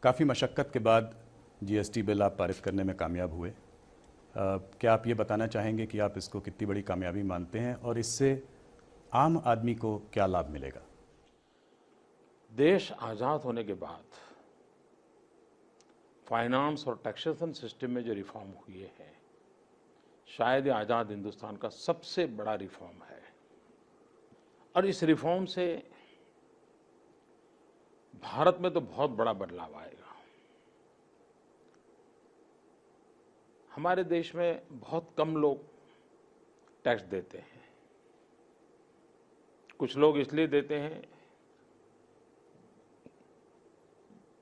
काफ़ी मशक्क़त के बाद जीएसटी बिल आप पारित करने में कामयाब हुए। क्या आप ये बताना चाहेंगे कि आप इसको कितनी बड़ी कामयाबी मानते हैं और इससे आम आदमी को क्या लाभ मिलेगा? देश आज़ाद होने के बाद फाइनेंस और टैक्सेशन सिस्टम में जो रिफॉर्म हुए हैं, शायद ये आज़ाद हिंदुस्तान का सबसे बड़ा रिफॉर्म है। और इस रिफॉर्म से भारत में तो बहुत बड़ा बदलाव आएगा। हमारे देश में बहुत कम लोग टैक्स देते हैं। कुछ लोग इसलिए देते हैं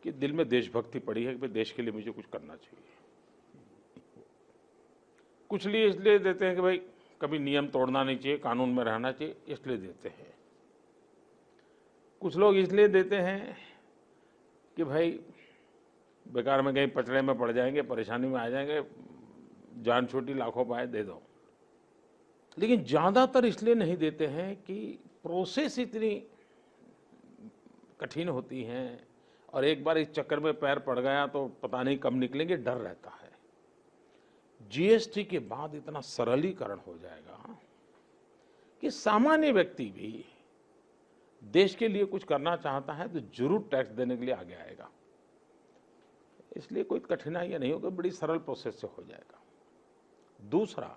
कि दिल में देशभक्ति पड़ी है कि देश के लिए मुझे कुछ करना चाहिए। कुछ लिए इसलिए देते हैं कि भाई कभी नियम तोड़ना नहीं चाहिए, कानून में रहना चाहिए, इसलिए देते हैं। कुछ लोग इसलिए देते हैं कि भाई बेकार में कहीं पचड़े में पड़ जाएंगे, परेशानी में आ जाएंगे, जान छोटी लाखों पाए, दे दो। लेकिन ज़्यादातर इसलिए नहीं देते हैं कि प्रोसेस इतनी कठिन होती हैं और एक बार इस चक्कर में पैर पड़ गया तो पता नहीं कब निकलेंगे, डर रहता है। जीएसटी के बाद इतना सरलीकरण हो जाएगा कि सामान्य व्यक्ति भी देश के लिए कुछ करना चाहता है तो जरूर टैक्स देने के लिए आगे आएगा। इसलिए कोई कठिनाई नहीं होगी, बड़ी सरल प्रोसेस से हो जाएगा। दूसरा,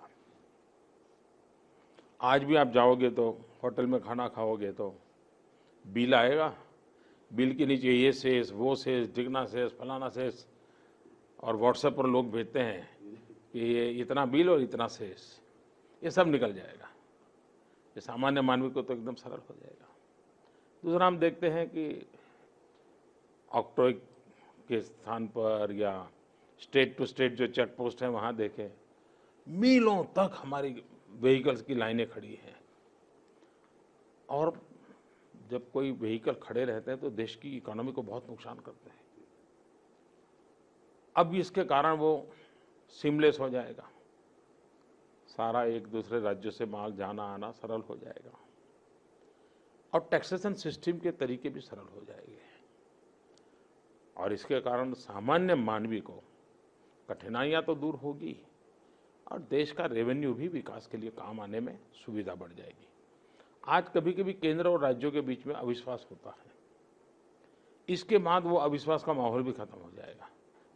आज भी आप जाओगे तो होटल में खाना खाओगे तो बिल आएगा, बिल के नीचे ये शेष, वो शेष, डिगना शेष, फलाना शेष, और व्हाट्सएप पर लोग भेजते हैं कि ये इतना बिल और इतना शेष, ये सब निकल जाएगा। ये सामान्य मानवी को तो एकदम सरल हो जाएगा। दूसरा, हम देखते हैं कि ऑक्ट्रॉय के स्थान पर या स्टेट टू स्टेट जो चेक पोस्ट है वहाँ देखें, मीलों तक हमारी व्हीकल्स की लाइनें खड़ी हैं। और जब कोई व्हीकल खड़े रहते हैं तो देश की इकोनॉमी को बहुत नुकसान करते हैं। अब इसके कारण वो सीमलेस हो जाएगा, सारा एक दूसरे राज्यों से माल जाना आना सरल हो जाएगा और टैक्सेशन सिस्टम के तरीके भी सरल हो जाएंगे। और इसके कारण सामान्य मानवी को कठिनाइयां तो दूर होगी और देश का रेवेन्यू भी विकास के लिए काम आने में सुविधा बढ़ जाएगी। आज कभी कभी केंद्र और राज्यों के बीच में अविश्वास होता है, इसके बाद वो अविश्वास का माहौल भी खत्म हो जाएगा,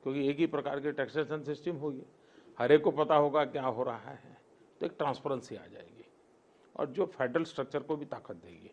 क्योंकि एक ही प्रकार की टैक्सेशन सिस्टम होगी, हर एक को पता होगा क्या हो रहा है, तो एक ट्रांसपेरेंसी आ जाएगी और जो फेडरल स्ट्रक्चर को भी ताकत देगी।